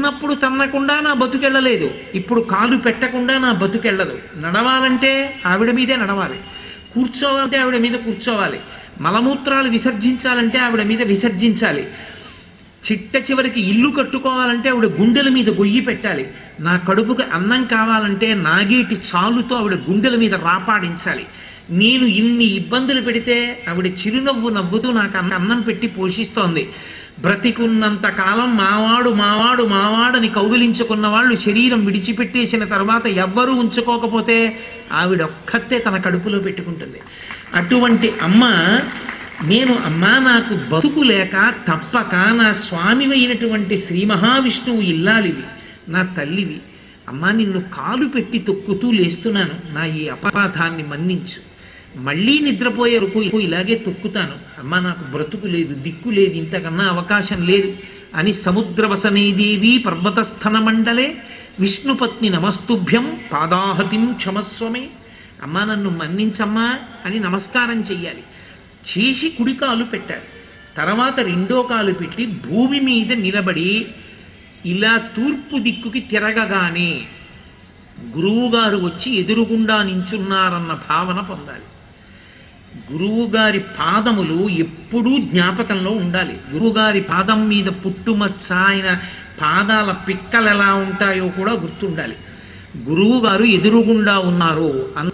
చిన్నప్పుడు తన్నకుండా నా బతుకెళ్ళలేదు, ఇప్పుడు కాలు పెట్టకుండా నా బతుకెళ్ళదు. నడవాలంటే ఆవిడ మీదే నడవాలి, కూర్చోవాలంటే ఆవిడ మీద కూర్చోవాలి, మలమూత్రాలు విసర్జించాలంటే ఆవిడ మీద విసర్జించాలి, చిట్ట చివరికి ఇల్లు కట్టుకోవాలంటే ఆవిడ గుండెల మీద గొయ్యి పెట్టాలి, నా కడుపుకి అన్నం కావాలంటే నాగేటి చాలుతో ఆవిడ గుండెల మీద రాపాడించాలి. నేను ఇన్ని ఇబ్బందులు పెడితే ఆవిడ చిరునవ్వు నవ్వుతూ నాకు అన్నం పెట్టి పోషిస్తోంది. బ్రతికున్నంత కాలం మావాడు మావాడు మావాడని కౌగిలించుకున్న వాళ్ళు శరీరం విడిచిపెట్టేసిన తర్వాత ఎవ్వరూ ఉంచుకోకపోతే ఆవిడ ఒక్కతే తన కడుపులో పెట్టుకుంటుంది. అటువంటి అమ్మ, నేను అమ్మా నాకు బతుకు లేక తప్పక నా స్వామి అయినటువంటి శ్రీ మహావిష్ణువు ఇల్లాలివి, నా తల్లివి, అమ్మా నిన్ను కాలు పెట్టి తొక్కుతూ లేస్తున్నాను, నా ఈ అపరాధాన్ని మన్నించు, మళ్ళీ నిద్రపోయే వరకు ఇలాగే తొక్కుతాను, అమ్మా నాకు బ్రతుకు లేదు, దిక్కు లేదు, ఇంతకన్నా అవకాశం లేదు అని సముద్రవసనేదేవి పర్వతస్థన మండలే విష్ణుపత్ని నమస్తుభ్యం పాదాహతిం క్షమస్వమే, అమ్మా నన్ను మన్నించమ్మా అని నమస్కారం చెయ్యాలి. చేసి కుడి కాలు పెట్టాలి, తర్వాత రెండో కాలు పెట్టి భూమి మీద నిలబడి ఇలా తూర్పు దిక్కుకి తిరగగానే గురువుగారు వచ్చి ఎదురుగుండా నించున్నారన్న భావన పొందాలి. గురువుగారి పాదములు ఎప్పుడూ జ్ఞాపకంలో ఉండాలి. గురువుగారి పాదం మీద పుట్టుమచ్చ, ఆయన పాదాల పిక్కలు ఎలా ఉంటాయో కూడా గుర్తుండాలి. గురువుగారు ఎదురుగుండా ఉన్నారు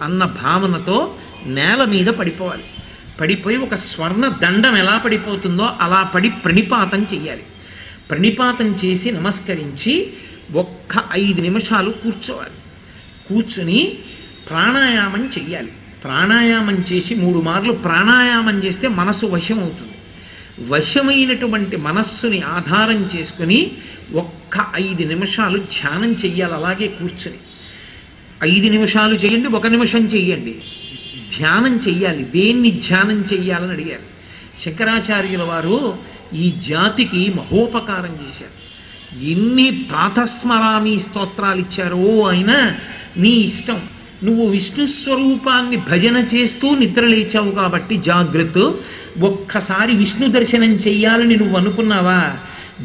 అన్న భావనతో నేల మీద పడిపోవాలి. పడిపోయి ఒక స్వర్ణ దండం ఎలా పడిపోతుందో అలా పడి ప్రణిపాతం చెయ్యాలి. ప్రణిపాతం చేసి నమస్కరించి ఒక్క 5 నిమిషాలు కూర్చోవాలి. కూర్చుని ప్రాణాయామం చెయ్యాలి. ప్రాణాయామం చేసి 3 మార్లు ప్రాణాయామం చేస్తే మనసు వశం అవుతుంది. వశమైనటువంటి మనస్సుని ఆధారం చేసుకుని ఒక్క 5 నిమిషాలు ధ్యానం చెయ్యాలి. అలాగే కూర్చుని 5 నిమిషాలు చేయండి, 1 నిమిషం చెయ్యండి, ధ్యానం చెయ్యాలి. దేన్ని ధ్యానం చెయ్యాలని అడిగారు. శంకరాచార్యుల వారు ఈ జాతికి మహోపకారం చేశారు. ఎన్ని ప్రాతస్మరామి స్తోత్రాలు ఇచ్చారో ఆయన, నీ ఇష్టం, నువ్వు విష్ణు స్వరూపాన్ని భజన చేస్తూ నిద్రలేచావు కాబట్టి జాగ్రత్త, ఒక్కసారి విష్ణు దర్శనం చెయ్యాలని నువ్వు అనుకున్నావా,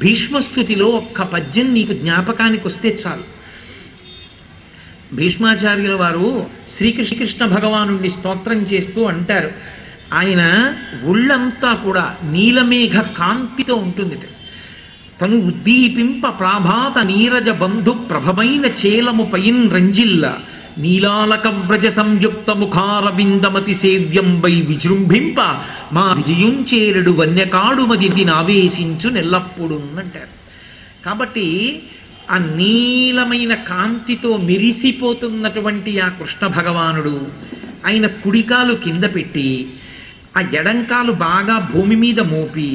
భీష్మస్తుతిలో ఒక్క పద్యం నీకు జ్ఞాపకానికి వస్తే చాలు. భీష్మాచార్యుల వారు శ్రీకృష్ణ భగవానుడిని స్తోత్రం చేస్తూ అంటారు, ఆయన ఒళ్ళంతా కూడా నీలమేఘ కాంతితో ఉంటుంది. తను ఉద్దీపింప ప్రాభాత నీరజ బంధు ప్రభమైన చేలము పైన్ రంజిల్ల నీలాలక వ్రజ సంయుక్త ముఖారవిందమతి సేవ్యంబై విజృంభింప మా విజయుంచేరుడు వన్యకాడు మది నావేశించు నెల్లప్పుడు అంటారు. కాబట్టి ఆ నీలమైన కాంతితో మెరిసిపోతున్నటువంటి ఆ కృష్ణ భగవానుడు ఆయన కుడికాలు కింద పెట్టి ఆ ఎడంకాలు బాగా భూమి మీద మోపి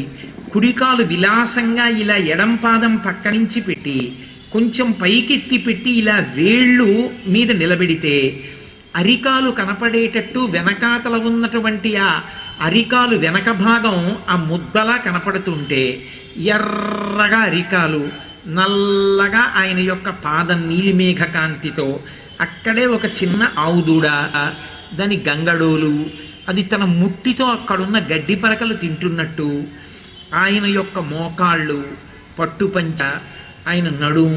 కుడికాలు విలాసంగా ఇలా ఎడంపాదం పక్క నుంచి పెట్టి కొంచెం పైకెత్తి పెట్టి ఇలా వేళ్ళు మీద నిలబెడితే అరికాలు కనపడేటట్టు వెనకాతల ఉన్నటువంటి ఆ అరికాలు వెనక భాగం ఆ ముద్దలా కనపడుతుంటే ఎర్రగా అరికాలు, నల్లగా ఆయన యొక్క పాదం నీలిమేఘ కాంతితో, అక్కడే ఒక చిన్న ఆవుదూడ, దాని గంగడోలు, అది తన ముట్టితో అక్కడున్న గడ్డి పరకలు తింటున్నట్టు, ఆయన యొక్క మోకాళ్ళు, పట్టుపంచ, ఆయన నడుం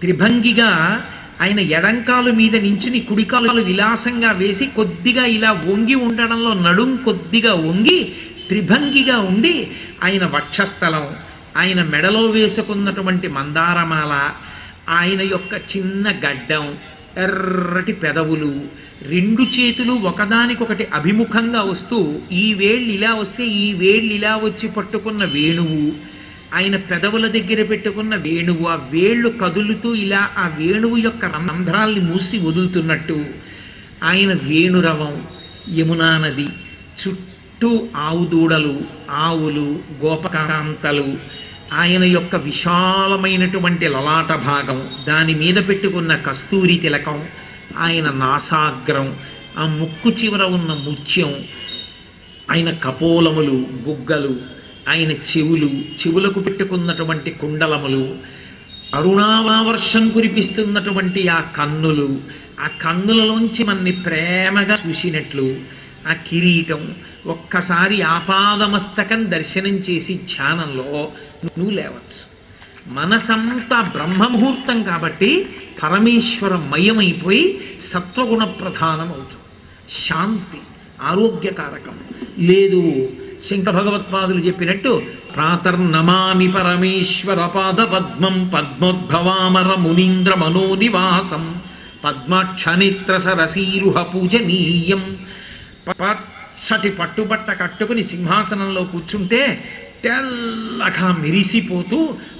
త్రిభంగిగా ఆయన ఎడంకాలు మీద నించుని కుడికాలు విలాసంగా వేసి కొద్దిగా ఇలా వంగి ఉండడంలో నడుం కొద్దిగా వంగి త్రిభంగిగా ఉండి ఆయన వక్షస్థలం, ఆయన మెడలో వేసుకున్నటువంటి మందారమాల, ఆయన యొక్క చిన్న గడ్డం, ఎర్రటి పెదవులు, 2 చేతులు ఒకదానికొకటి అభిముఖంగా వస్తూ ఈ వేళ్ళు ఇలా వస్తే ఈ వేళ్ళు ఇలా వచ్చి పట్టుకున్న వేణువు, ఆయన పెదవుల దగ్గర పెట్టుకున్న వేణువు, ఆ వేళ్ళు కదులుతూ ఇలా ఆ వేణువు యొక్క రంధ్రాల్ని మూసి వదులుతున్నట్టు, ఆయన వేణురవం, యమునా నది చుట్టూ ఆవుదూడలు, ఆవులు, గోపకాంతలు, ఆయన యొక్క విశాలమైనటువంటి లలాట భాగం, దాని మీద పెట్టుకున్న కస్తూరి తిలకం, ఆయన నాసాగ్రం, ఆ ముక్కు చివర ఉన్న ముత్యం, ఆయన కపోలములు, బుగ్గలు, ఆయన చెవులకు పెట్టుకున్నటువంటి కుండలములు, అరుణావర్షం కురిపిస్తున్నటువంటి ఆ కన్నులు, ఆ కన్నులలోంచి మన్ని ప్రేమగా చూసినట్లు ఆ కిరీటం, ఒక్కసారి ఆపాదమస్తకం దర్శనం చేసి ధ్యానంలో నువ్వు లేవచ్చు. మనసంతా బ్రహ్మముహూర్తం కాబట్టి పరమేశ్వరమయమైపోయి సత్వగుణ ప్రధానం అవుతుంది. శాంతి ఆరోగ్యకారకం. లేదు, శంకర భగవత్పాదులు చెప్పినట్టు ప్రాతర్నమామి పరమేశ్వర పాద పద్మం పద్మోద్భవామర మునీంద్ర మనోనివాసం పద్మాక్షనేత్ర సరసీరుహ పూజనీయం. పచ్చటి పట్టుబట్ట కట్టుకుని సింహాసనంలో కూర్చుంటే తెల్లగా మెరిసిపోతూ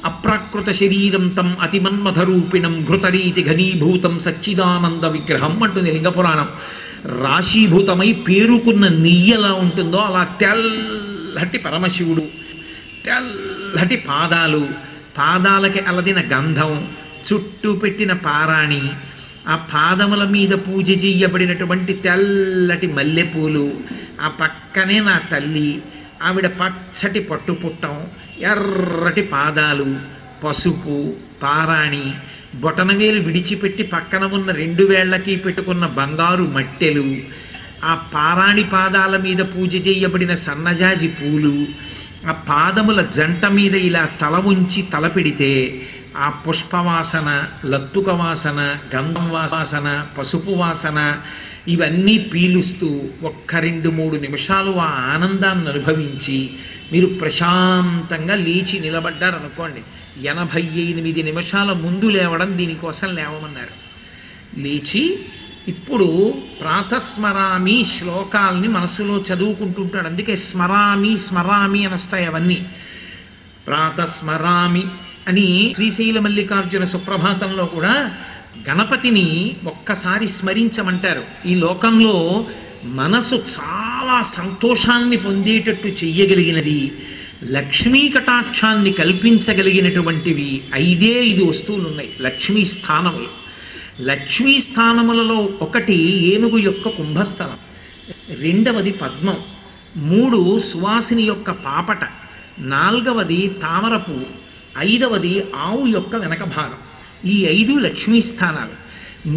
అప్రాకృత శరీరం తం అతిమన్మథరూపిణం ఘృతరీతి ఘనీభూతం సచ్చిదానంద విగ్రహం అంటుంది లింగపురాణం. రాశీభూతమై పేరుకున్న నెయ్యి ఎలా ఉంటుందో అలా తెల్లటి పరమశివుడు, తెల్లటి పాదాలు, పాదాలకి అలదిన గంధం, చుట్టూ పెట్టిన పారాణి, ఆ పాదముల మీద పూజ చేయబడినటువంటి తెల్లటి మల్లెపూలు, ఆ పక్కనే నా తల్లి, ఆవిడ పచ్చటి పట్టుపుట్టం, ఎర్రటి పాదాలు, పసుపు, పారాణి, బొటనవేలు విడిచిపెట్టి పక్కన ఉన్న 2 వేళ్లకి పెట్టుకున్న బంగారు మట్టెలు, ఆ పారాణి పాదాల మీద పూజ చేయబడిన సన్నజాజి పూలు, ఆ పాదముల జంట మీద ఇలా తల ఉంచి తల పెడితే ఆ పుష్పవాసన, లత్తుక వాసన, గంధం వాసన, పసుపు వాసన ఇవన్నీ పీలుస్తూ 1-2-3 నిమిషాలు ఆ ఆనందాన్ని అనుభవించి మీరు ప్రశాంతంగా లేచి నిలబడ్డారనుకోండి. 88 నిమిషాల ముందు లేవడం దీనికోసం లేవమన్నారు. లేచి ఇప్పుడు ప్రాతస్మరామి శ్లోకాల్ని మనసులో చదువుకుంటుంటాడు. అందుకే స్మరామి స్మరామి అని వస్తాయి అవన్నీ. ప్రాతస్మరామి అని శ్రీశైల మల్లికార్జున సుప్రభాతంలో కూడా గణపతిని ఒక్కసారి స్మరించమంటారు. ఈ లోకంలో మనసు చాలా సంతోషాన్ని పొందేటట్టు చెయ్యగలిగినది, లక్ష్మీ కటాక్షాన్ని కల్పించగలిగినటువంటివి 5 వస్తువులు ఉన్నాయి. లక్ష్మీ స్థానములు. లక్ష్మీ స్థానములలో ఒకటి ఏనుగు యొక్క కుంభస్థలం, 2వది పద్మం, 3 సువాసిని యొక్క పాపట, 4వది తామరపు, 5వది ఆవు యొక్క వెనక భాగం. ఈ 5 లక్ష్మీ స్థానాలు.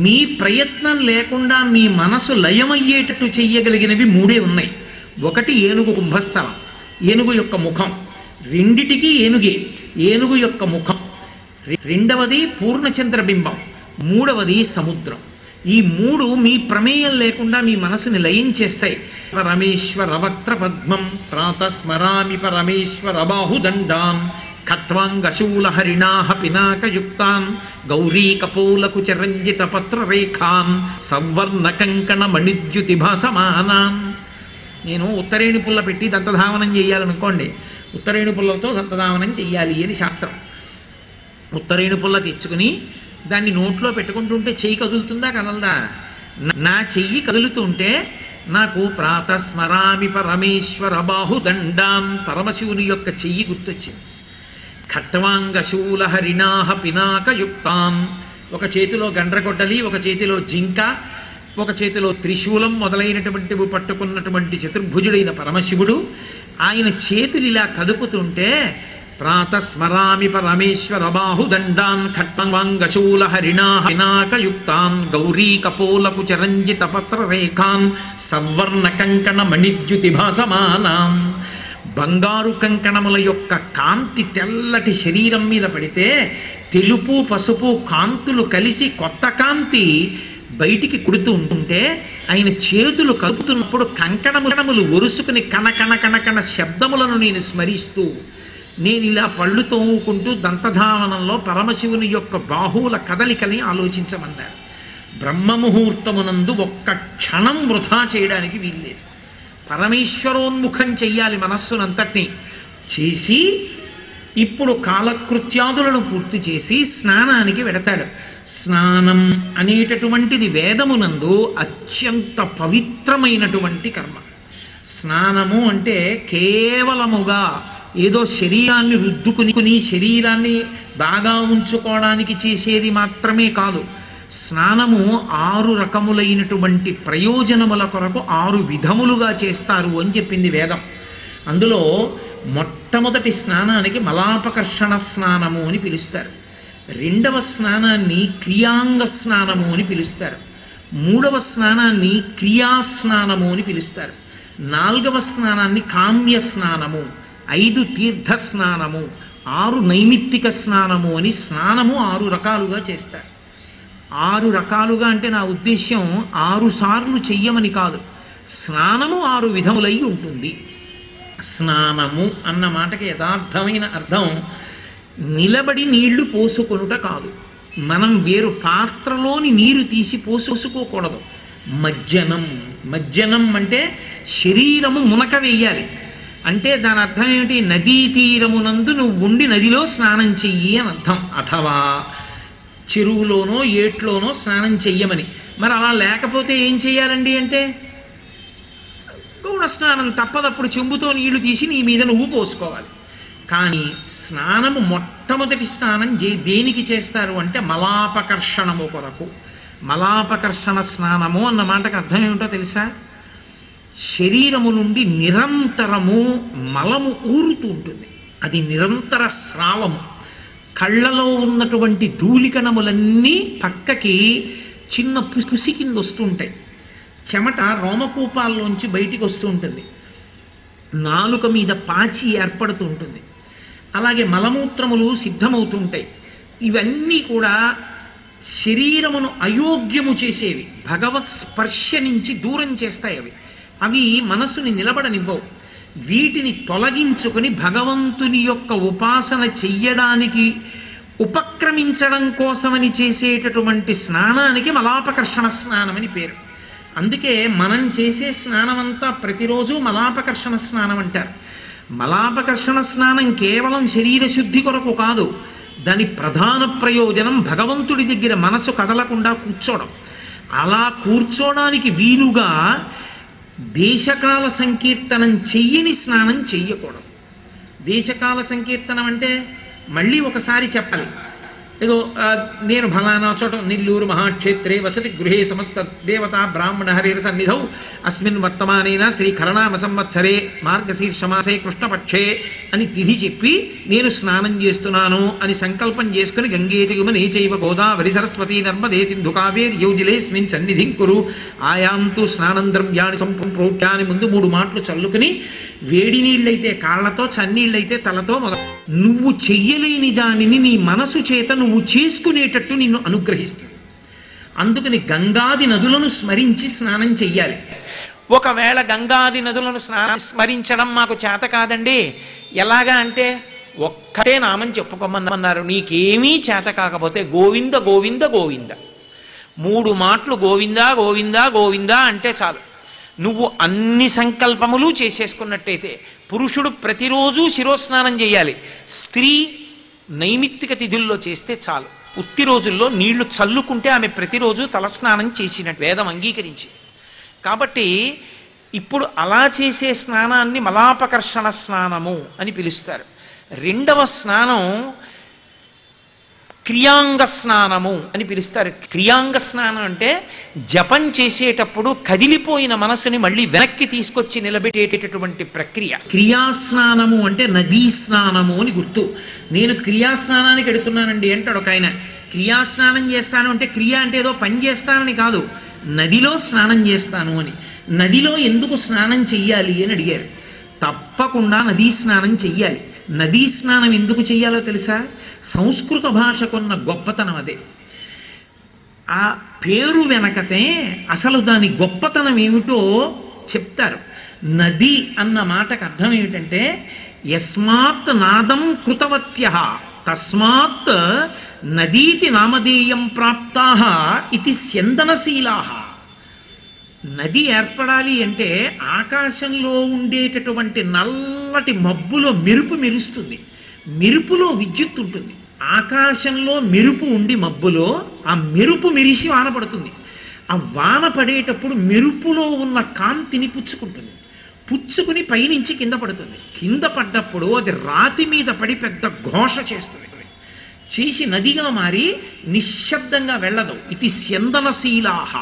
మీ ప్రయత్నం లేకుండా మీ మనసు లయమయ్యేటట్టు చెయ్యగలిగినవి 3 ఉన్నాయి. ఒకటి ఏనుగు కుంభస్థలం, ఏనుగు యొక్క ముఖం, రెండిటికి ఏనుగే, ఏనుగు యొక్క ముఖం. 2వది పూర్ణచంద్రబింబం, 3వది సముద్రం. ఈ 3 మీ ప్రమేయం లేకుండా మీ మనసుని లయం చేస్తాయి. పరమేశ్వర వక్త్ర పద్మం ప్రాతస్మరామి పరమేశ్వర బాహుదండాన్ ఖట్వాంగశూల హరిణాహ పినాకయుక్తాన్ గౌరీ కపోలకు చరంజిత పత్రరేఖాన్ సంవర్ణ కంకణ మణిద్యుతి భాసమానాన్. నేను ఉత్తరేణి పుల్ల పెట్టి దంతధావనం చేయాలనుకోండి, ఉత్తరేణి పుల్లతో దంతధావనం చెయ్యాలి అని శాస్త్రం. ఉత్తరేణి పుల్ల తెచ్చుకుని దాన్ని నోట్లో పెట్టుకుంటుంటే చెయ్యి కదులుతుందా కదలదా? నా చెయ్యి కదులుతుంటే నాకు ప్రాతస్మరామి పరమేశ్వర బాహుదండాన్ పరమశివుని యొక్క చెయ్యి గుర్తొచ్చింది. ఖట్వాంగశూల హరిణాహ పినాకయుక్తాన్, ఒక చేతిలో గండ్రగొడ్డలి, ఒక చేతిలో జింక, ఒక చేతిలో త్రిశూలం మొదలైనటువంటివి పట్టుకున్నటువంటి చతుర్భుజుడైన పరమశివుడు. ఆయన చేతులు ఇలా కదుపుతుంటే ప్రాతస్మరామి పరమేశ్వర బాహుదండాన్ ఖట్వాంగశూల హరిణాహ పినాకయుక్తాన్ గౌరీ కపోలకు చరంజిత పత్రరేఖాన్ సవర్ణ కంకణ మణిద్యుతి భాసమానాం. బంగారు కంకణముల యొక్క కాంతి తెల్లటి శరీరం మీద పడితే తెలుపు పసుపు కాంతులు కలిసి కొత్త కాంతి బయటికి కుడుతూ ఉంటుంటే ఆయన చేతులు కలుపుతున్నప్పుడు కంకణములు ఒరుసుకుని కణకణ కణకణ శబ్దములను నేను స్మరిస్తూ నేను ఇలా పళ్ళు తోముకుంటూ దంతధావనంలో పరమశివుని యొక్క బాహువుల కదలికని ఆలోచించమన్నారు. బ్రహ్మముహూర్తమునందు ఒక్క క్షణం వృధా చేయడానికి వీల్లేదు. పరమేశ్వరోన్ముఖం చెయ్యాలి మనస్సునంతటినీ. చేసి ఇప్పుడు కాలకృత్యాదులను పూర్తి చేసి స్నానానికి వెడతాడు. స్నానం అనేటటువంటిది వేదమునందు అత్యంత పవిత్రమైనటువంటి కర్మ. స్నానము అంటే కేవలముగా ఏదో శరీరాన్ని రుద్దుకుని శరీరాన్ని బాగా ఉంచుకోవడానికి చేసేది మాత్రమే కాదు. స్నానము 6 రకములైనటువంటి ప్రయోజనముల కొరకు 6 విధములుగా చేస్తారు అని చెప్పింది వేదం. అందులో మొట్టమొదటి స్నానానికి మలాపకర్షణ స్నానము అని పిలుస్తారు. 2వ స్నానాన్ని క్రియాంగ స్నానము అని పిలుస్తారు. 3వ స్నానాన్ని క్రియాస్నానము అని పిలుస్తారు. 4వ స్నానాన్ని కామ్య స్నానము, 5 తీర్థ స్నానము, 6 నైమిత్తిక స్నానము అని స్నానము 6 రకాలుగా చేస్తారు. 6 రకాలుగా అంటే నా ఉద్దేశ్యం 6 సార్లు చెయ్యమని కాదు, స్నానము 6 విధములై ఉంటుంది. స్నానము అన్న మాటకి యథార్థమైన అర్థం నిలబడి నీళ్లు పోసుకొనుట కాదు. మనం వేరు పాత్రలోని నీరు తీసి పోసుకోకూడదు. మజ్జనం, మజ్జనం అంటే శరీరము మునక వేయాలి. అంటే దాని అర్థం ఏమిటి? నదీ తీరమునందు నువ్వు ఉండి నదిలో స్నానం చెయ్యి అని అర్థం, అథవా చెరువులోనో ఏట్లోనో స్నానం చెయ్యమని. మరి అలా లేకపోతే ఏం చెయ్యాలండి అంటే గౌడ స్నానం తప్పదప్పుడు చెంబుతో నీళ్లు తీసి నీ మీద నువ్వు పోసుకోవాలి. కానీ స్నానము మొట్టమొదటి స్నానం దేనికి చేస్తారు అంటే మలాపకర్షణము కొరకు. మలాపకర్షణ స్నానము అన్న మాటకు అర్థం ఏమిటో తెలుసా? శరీరము నుండి నిరంతరము మలము ఊరుతూ ఉంటుంది, అది నిరంతర స్రావము. కళ్ళలో ఉన్నటువంటి ధూళికణములన్నీ పక్కకి చిన్న పుసి కింద వస్తుంటాయి, చెమట రోమకూపాల్లోంచి బయటికి వస్తూ ఉంటుంది, నాలుక మీద పాచి ఏర్పడుతూ ఉంటుంది, అలాగే మలమూత్రములు సిద్ధమవుతుంటాయి. ఇవన్నీ కూడా శరీరమును అయోగ్యము చేసేవి, భగవత్ స్పర్శ నుంచి దూరం చేస్తాయి. అవి మనసుని నిలబడనివ్వవు. వీటిని తొలగించుకొని భగవంతుని యొక్క ఉపాసన చెయ్యడానికి ఉపక్రమించడం కోసమని చేసేటటువంటి స్నానానికి మలాపకర్షణ స్నానం అని పేరు. అందుకే మనం చేసే స్నానమంతా ప్రతిరోజు మలాపకర్షణ స్నానం అంటారు. మలాపకర్షణ స్నానం కేవలం శరీర శుద్ధి కొరకు కాదు, దాని ప్రధాన ప్రయోజనం భగవంతుడి దగ్గర మనసు కదలకుండా కూర్చోవడం. అలా కూర్చోడానికి వీలుగా దేశకాల సంకీర్తనం చెయ్యని స్నానం చెయ్యకూడదు. దేశకాల సంకీర్తనం అంటే మళ్ళీ ఒకసారి చెప్పాలి. ఏదో నేను ఫలానా చోట నెల్లూరు మహాక్షేత్రే వసతి గృహే సమస్త దేవతా బ్రాహ్మణ హరిర సన్నిధౌ అస్మిన్ వర్తమానేన శ్రీ ఖరనామ సంవత్సరే మార్గశీర్షమాసే కృష్ణపక్షే అని తిథి చెప్పి నేను స్నానం చేస్తున్నాను అని సంకల్పం చేసుకుని గంగే చైవ చైవ గోదావరి సరస్వతి నర్మదే సింధు కావేరి యోజిలేస్మిన్ సన్నిధిం కురు ఆయాంతు స్నానం ద్రవ్యాన్ని సంప్రోక్యాన్ని ముందు 3 మాటలు చల్లుకుని వేడి నీళ్ళైతే కాళ్లతో, చన్నీళ్ళైతే తలతో నువ్వు చెయ్యలేని దానిని నీ మనసు చేత నువ్వు చేసుకునేటట్టు నిన్ను అనుగ్రహిస్తుంది. అందుకని గంగాది నదులను స్మరించి స్నానం చెయ్యాలి. ఒకవేళ గంగాది నదులను స్మరించడం మాకు చేత కాదండి, ఎలాగా అంటే ఒక్కటే నామం చెప్పుకోమన్నారు. నీకేమీ చేత కాకపోతే గోవింద గోవింద గోవింద 3 మాటలు గోవింద గోవింద గోవింద అంటే చాలు. నువ్వు అన్ని సంకల్పములు చేసేసుకున్నట్టయితే పురుషుడు ప్రతిరోజు శిరోస్నానం చేయాలి, స్త్రీ నైమిత్తిక తిథుల్లో చేస్తే చాలు. ఉత్తి రోజుల్లో నీళ్లు చల్లుకుంటే ఆమె ప్రతిరోజు తలస్నానం చేసినట్టు వేదం అంగీకరించి. కాబట్టి ఇప్పుడు అలా చేసే స్నానాన్ని మలాపకర్షణ స్నానము అని పిలుస్తారు. 2వ స్నానం క్రియాంగ స్నానము అని పిలుస్తారు. క్రియాంగ స్నానం అంటే జపం చేసేటప్పుడు కదిలిపోయిన మనసుని మళ్ళీ వెనక్కి తీసుకొచ్చి నిలబెట్టేటటువంటి ప్రక్రియ. క్రియాస్నానము అంటే నదీ స్నానము అని గుర్తు. నేను క్రియాస్నానానికి ఎడుతున్నానండి అంటాడు ఒక ఆయన. క్రియాస్నానం చేస్తాను అంటే క్రియ అంటే ఏదో పని చేస్తానని కాదు, నదిలో స్నానం చేస్తాను అని. నదిలో ఎందుకు స్నానం చెయ్యాలి అని అడిగారు. తప్పకుండా నదీ స్నానం చెయ్యాలి. నదీ స్నానం ఎందుకు చెయ్యాలో తెలుసా? సంస్కృత భాషకున్న గొప్పతనం అదే. ఆ పేరు వెనకతే అసలు దాని గొప్పతనం ఏమిటో చెప్తారు. నది అన్న మాటకు అర్థం ఏమిటంటే యస్మాత్ నాదం కృతవత్యః తస్మాత్ నదీతి నామధేయం ప్రాప్తాః ఇది స్యందనశీలాః. నది ఏర్పడాలి అంటే ఆకాశంలో ఉండేటటువంటి నల్లటి మబ్బులో మెరుపు మెరుస్తుంది, మెరుపులో విద్యుత్ ఉంటుంది. ఆకాశంలో మెరుపు ఉండి మబ్బులో ఆ మెరుపు మెరిసి వాన పడుతుంది. ఆ వాన పడేటప్పుడు మెరుపులో ఉన్న కాంతిని పుచ్చుకుంటుంది, పుచ్చుకుని పైనుంచి కింద పడుతుంది. కింద పడ్డప్పుడు అది రాతి మీద పడి పెద్ద ఘోష చేస్తుంది, చేసి నదిగా మారి నిశ్శబ్దంగా వెళ్ళదు. ఇది స్యందనశీలాహ,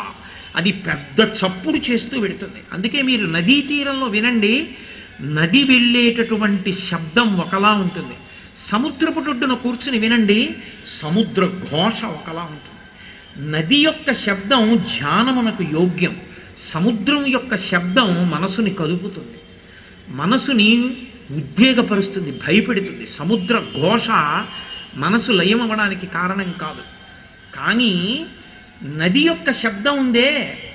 అది పెద్ద చప్పుడు చేస్తూ వెడుతుంది. అందుకే మీరు నదీ తీరంలో వినండి, నది వెళ్ళేటటువంటి శబ్దం ఒకలా ఉంటుంది. సముద్రపుటొడ్డున కూర్చుని వినండి, సముద్ర ఘోష ఒకలా ఉంటుంది. నది యొక్క శబ్దం ధ్యానమునకు యోగ్యం, సముద్రం యొక్క శబ్దం మనసుని కదుపుతుంది, మనసుని ఉద్వేగపరుస్తుంది, భయపెడుతుంది. సముద్ర ఘోష మనసు లయం అవ్వడానికి కారణం కాదు. కానీ నది యొక్క శబ్దం ఉందే,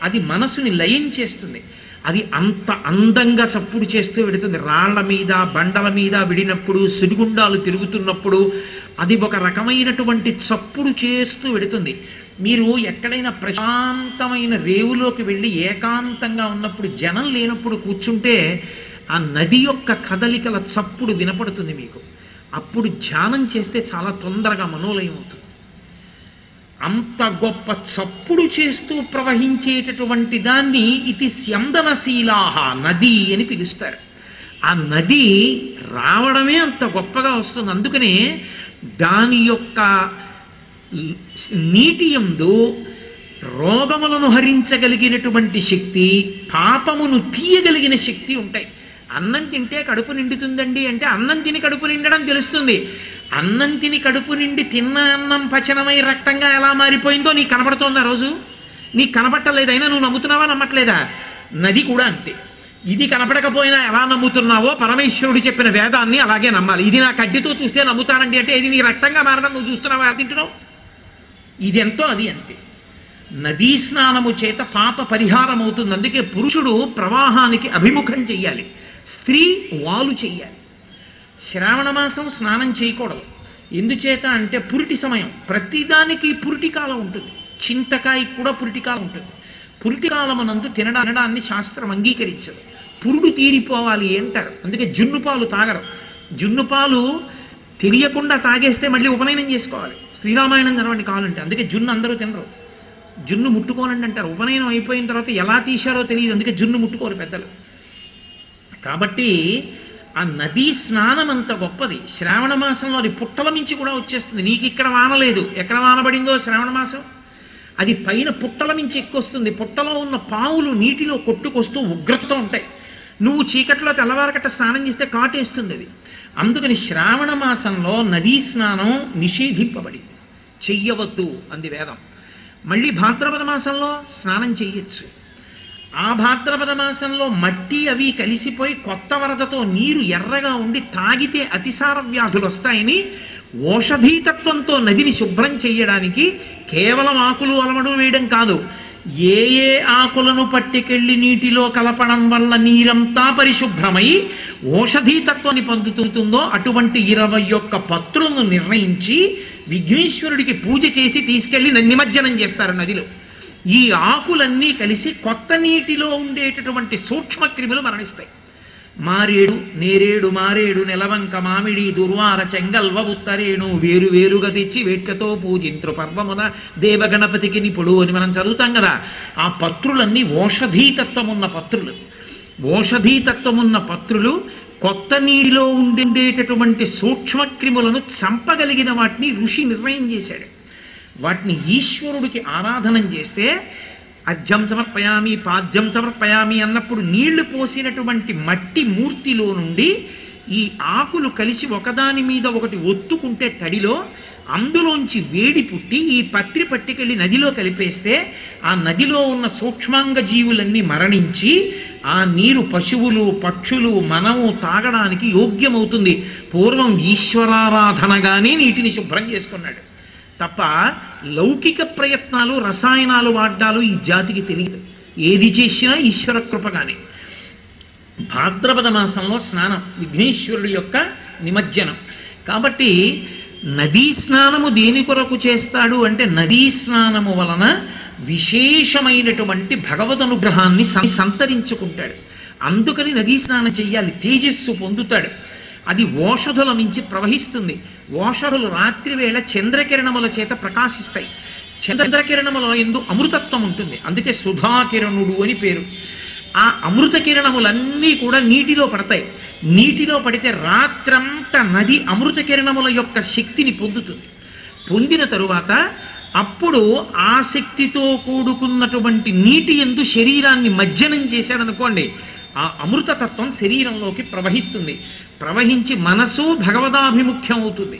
అది మనసుని లయం చేస్తుంది. అది అంత అందంగా చప్పుడు చేస్తూ వెడుతుంది. రాళ్ల మీద బండల మీద విడినప్పుడు, సుడిగుండాలు తిరుగుతున్నప్పుడు అది ఒక రకమైనటువంటి చప్పుడు చేస్తూ వెడుతుంది. మీరు ఎక్కడైనా ప్రశాంతమైన రేవులోకి వెళ్ళి ఏకాంతంగా ఉన్నప్పుడు, జనం లేనప్పుడు కూర్చుంటే ఆ నది యొక్క కదలికల చప్పుడు వినపడుతుంది మీకు. అప్పుడు ధ్యానం చేస్తే చాలా తొందరగా మనోలయం అవుతుంది. అంత గొప్ప చప్పుడు చేస్తూ ప్రవహించేటటువంటి దాన్ని ఇది స్యందనశీలాహ నది అని పిలుస్తారు. ఆ నది రావడమే అంత గొప్పగా వస్తుంది. అందుకనే దాని యొక్క నీటి యందు రోగములను హరించగలిగినటువంటి శక్తి, పాపమును తీయగలిగిన శక్తి ఉంటాయి. అన్నం తింటే కడుపు నిండుతుందండి అంటే అన్నం తిని కడుపు నిండడం తెలుస్తుంది. అన్నం తిని కడుపు నిండి తిన్న అన్నం పచనమై రక్తంగా ఎలా మారిపోయిందో నీకు కనబడుతోంది. ఆ రోజు నీకు కనబట్టలేదైనా నువ్వు నమ్ముతున్నావా, నమ్మట్లేదా? నది కూడా అంతే. ఇది కనపడకపోయినా ఎలా నమ్ముతున్నావో పరమేశ్వరుడు చెప్పిన వేదాన్ని అలాగే నమ్మాలి. ఇది నా కడ్డితో చూస్తే నమ్ముతానండి అంటే ఇది నీ రక్తంగా మారడం నువ్వు చూస్తున్నావా, ఎలా తింటున్నావు? ఇది ఎంతో అది అంతే. నదీ స్నానము చేత పాప పరిహారం అవుతుంది. అందుకే పురుషుడు ప్రవాహానికి అభిముఖం చెయ్యాలి, స్త్రీ వాలు చెయ్యాలి. శ్రావణ మాసం స్నానం చేయకూడదు. ఎందుచేత అంటే పురిటి సమయం. ప్రతిదానికి పురిటి కాలం ఉంటుంది. చింతకాయకి కూడా పురిటి కాలం ఉంటుంది. పురిటి కాలమునందు తినడాన్ని శాస్త్రం అంగీకరించదు. పురుడు తీరిపోవాలి అంటారు. అందుకే జున్ను పాలు తాగరు. జున్ను పాలు తెలియకుండా తాగేస్తే మళ్ళీ ఉపనయనం చేసుకోవాలి. శ్రీరామాయణం చదవండి కావాలంటే. అందుకే జున్ను అందరూ తినరు. జున్ను ముట్టుకోనండి అంటారు. ఉపనయనం అయిపోయిన తర్వాత ఎలా తీశారో తెలియదు, అందుకే జున్ను ముట్టుకోరు పెద్దలు. కాబట్టి ఆ నదీ స్నానం అంత గొప్పది. శ్రావణ మాసంలో అది పుట్టల మించి కూడా వచ్చేస్తుంది. నీకు ఇక్కడ వానలేదు, ఎక్కడ వానబడిందో శ్రావణ మాసం, అది పైన పుట్టల మించి ఎక్కువస్తుంది. పుట్టలో ఉన్న పావులు నీటిలో కొట్టుకొస్తూ ఉగ్రతతో ఉంటాయి. నువ్వు చీకట్లో తెల్లవారకట్ట స్నానం చేస్తే కాటేస్తుంది అది. అందుకని శ్రావణ మాసంలో నదీ స్నానం నిషేధింపబడింది, చెయ్యవద్దు అంది వేదం. మళ్ళీ భాద్రపద మాసంలో స్నానం చెయ్యొచ్చు. ఆ భాద్రపద మాసంలో మట్టి అవి కలిసిపోయి కొత్త వరదతో నీరు ఎర్రగా ఉండి తాగితే అతిసార వ్యాధులు వస్తాయని ఓషధీతత్వంతో నదిని శుభ్రం చెయ్యడానికి కేవలం ఆకులు అలమడం వేయడం కాదు, ఏ ఏ ఆకులను పట్టుకెళ్ళి నీటిలో కలపడం వల్ల నీరంతా పరిశుభ్రమై ఓషధీతత్వాన్ని పొందుతుందో అటువంటి 21 పత్రులను నిర్ణయించి విఘ్నేశ్వరుడికి పూజ చేసి తీసుకెళ్ళి నిమజ్జనం చేస్తారు నదిలో. ఈ ఆకులన్నీ కలిసి కొత్త నీటిలో ఉండేటటువంటి సూక్ష్మక్రిములు మరణిస్తాయి. మారేడు, నేరేడు, మారేడు, నెలవంక, మామిడి, దుర్వార, చెంగల్వ, ఉత్తరేణు వేరు వేరుగా తెచ్చి వేట్కతో పూజింత్రు పర్వమున దేవగణపతికి నిపుడు అని మనం చదువుతాం కదా. ఆ పత్రులన్నీ ఓషధీతత్వమున్న పత్రులు. ఓషధీతత్వమున్న పత్రులు కొత్త నీటిలో ఉండేటటువంటి సూక్ష్మక్రిములను చంపగలిగిన వాటిని ఋషి నిర్ణయం చేశాడు. వాటిని ఈశ్వరుడికి ఆరాధనం చేస్తే అర్ఘ్యం సమర్పయామి, పాద్యం సమర్పయామి అన్నప్పుడు నీళ్లు పోసినటువంటి మట్టి మూర్తిలో నుండి ఈ ఆకులు కలిసి ఒకదాని మీద ఒకటి ఒత్తుకుంటే తడిలో అందులోంచి వేడి పుట్టి ఈ పత్రి పట్టుకెళ్ళి నదిలో కలిపేస్తే ఆ నదిలో ఉన్న సూక్ష్మాంగ జీవులన్నీ మరణించి ఆ నీరు పశువులు, పక్షులు, మనము తాగడానికి యోగ్యమవుతుంది. పూర్వం ఈశ్వరారాధనగానే నీటిని శుభ్రం చేసుకున్నాడు తప్ప లౌకిక ప్రయత్నాలు, రసాయనాలు వాడ్డాలు ఈ జాతికి తెలియదు. ఏది చేసినా ఈశ్వర కృపగానే. భాద్రపద మాసంలో స్నానం విఘ్నేశ్వరుడి యొక్క నిమజ్జనం. కాబట్టి నదీ స్నానము దేని కొరకు చేస్తాడు అంటే నదీ స్నానము వలన విశేషమైనటువంటి భగవద్ అనుగ్రహాన్ని సంతరించుకుంటాడు. అందుకని నదీ స్నానం చెయ్యాలి, తేజస్సు పొందుతాడు. అది ఓషధుల మించి ప్రవహిస్తుంది. ఓషధులు రాత్రి వేళ చంద్రకిరణముల చేత ప్రకాశిస్తాయి. చంద్రకిరణముల యందు అమృతత్వం ఉంటుంది. అందుకే సుధాకిరణుడు అని పేరు. ఆ అమృత కిరణములన్నీ కూడా నీటిలో పడతాయి. నీటిలో పడితే రాత్రంతా నది అమృత కిరణముల యొక్క శక్తిని పొందుతుంది. పొందిన తరువాత అప్పుడు ఆ శక్తితో కూడుకున్నటువంటి నీటి యందు శరీరాన్ని మజ్జనం చేశాడనుకోండి, ఆ అమృతతత్వం శరీరంలోకి ప్రవహిస్తుంది. ప్రవహించి మనసు భగవదాభిముఖ్యం అవుతుంది.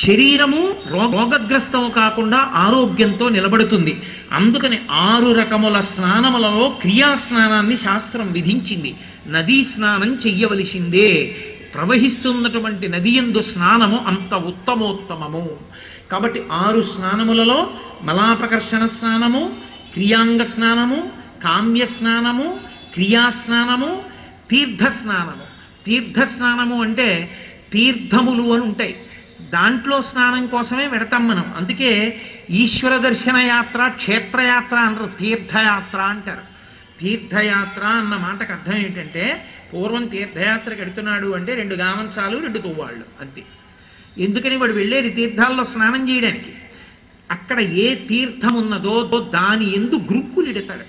శరీరము రోగగ్రస్తం కాకుండా ఆరోగ్యంతో నిలబడుతుంది. అందుకని 6 రకముల స్నానములలో క్రియాస్నానాన్ని శాస్త్రం విధించింది. నదీ స్నానం చెయ్యవలసిందే. ప్రవహిస్తున్నటువంటి నది యందు స్నానము అంత ఉత్తమోత్తమము. కాబట్టి 6 స్నానములలో మలాపకర్షణ స్నానము, క్రియాంగ స్నానము, కామ్య స్నానము, క్రియాస్నానము, తీర్థస్నానము. తీర్థస్నానము అంటే తీర్థములు అని ఉంటాయి, దాంట్లో స్నానం కోసమే వెడతాం మనం. అందుకే ఈశ్వర దర్శన యాత్ర, క్షేత్రయాత్ర అనరు, తీర్థయాత్ర అంటారు. తీర్థయాత్ర అన్న మాటకు అర్థం ఏంటంటే, పూర్వం తీర్థయాత్రకు వెడుతున్నాడు అంటే 2 గామంచాలు 2 తువ్వాళ్ళు అంతే. ఎందుకని వాడు వెళ్ళేది తీర్థాల్లో స్నానం చేయడానికి. అక్కడ ఏ తీర్థం ఉన్నదో దాని ఎందు గ్రుక్కులిడతాడు.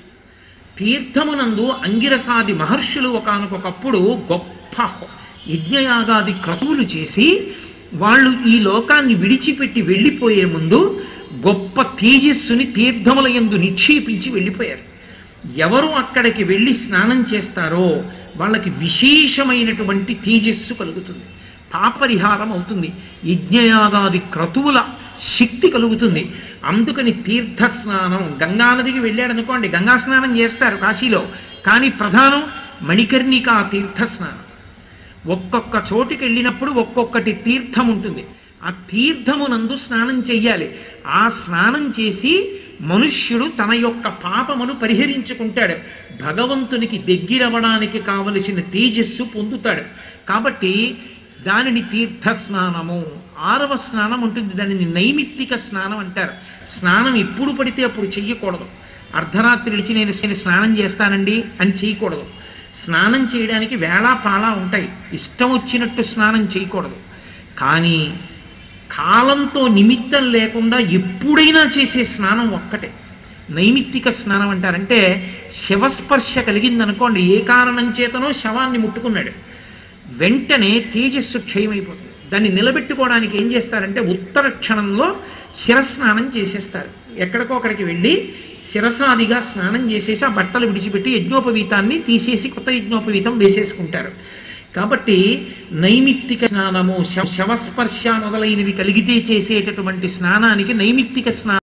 తీర్థమునందు అంగిరసాది మహర్షులు ఒకానొకప్పుడు గొప్ప యజ్ఞయాగాది క్రతువులు చేసి వాళ్ళు ఈ లోకాన్ని విడిచిపెట్టి వెళ్ళిపోయే ముందు గొప్ప తేజస్సుని తీర్థముల యందు నిక్షేపించి వెళ్ళిపోయారు. ఎవరు అక్కడికి వెళ్ళి స్నానం చేస్తారో వాళ్ళకి విశేషమైనటువంటి తేజస్సు కలుగుతుంది, పాపరిహారం అవుతుంది, యజ్ఞయాగాది క్రతువుల శక్తి కలుగుతుంది. అందుకని తీర్థస్నానం. గంగానదికి వెళ్ళాడు అనుకోండి, గంగా స్నానం చేస్తారు కాశీలో, కానీ ప్రధానం మణికర్ణికా తీర్థస్నానం. ఒక్కొక్క చోటికి వెళ్ళినప్పుడు ఒక్కొక్కటి తీర్థం ఉంటుంది, ఆ తీర్థమునందు స్నానం చెయ్యాలి. ఆ స్నానం చేసి మనుష్యుడు తన యొక్క పాపమును పరిహరించుకుంటాడు, భగవంతునికి దగ్గరవడానికి కావలసిన తేజస్సు పొందుతాడు. కాబట్టి దానిని తీర్థస్నానము. 6వ స్నానం ఉంటుంది, దానిని నైమిత్తిక స్నానం అంటారు. స్నానం ఎప్పుడు పడితే అప్పుడు చెయ్యకూడదు. అర్ధరాత్రి విడిచి నేను స్నానం చేస్తానండి అని చేయకూడదు. స్నానం చేయడానికి వేళాపాళా ఉంటాయి, ఇష్టం వచ్చినట్టు స్నానం చేయకూడదు. కానీ కాలంతో నిమిత్తం లేకుండా ఎప్పుడైనా చేసే స్నానం ఒక్కటే నైమిత్తిక స్నానం అంటారంటే, శవస్పర్శ కలిగిందనుకోండి, ఏ కారణం చేతనో శవాన్ని ముట్టుకున్నాడు, వెంటనే తేజస్సు క్షయమైపోతుంది. దాన్ని నిలబెట్టుకోవడానికి ఏం చేస్తారంటే ఉత్తర క్షణంలో శిరస్నానం చేసేస్తారు. ఎక్కడికో అక్కడికి వెళ్ళి శిరసాదిగా స్నానం చేసేసి ఆ బట్టలు విడిచిపెట్టి యజ్ఞోపవీతాన్ని తీసేసి కొత్త యజ్ఞోపవీతం వేసేసుకుంటారు. కాబట్టి నైమిత్తిక స్నానము, శవస్పర్శ మొదలైనవి కలిగితే చేసేటటువంటి స్నానానికి నైమిత్తిక స్నానం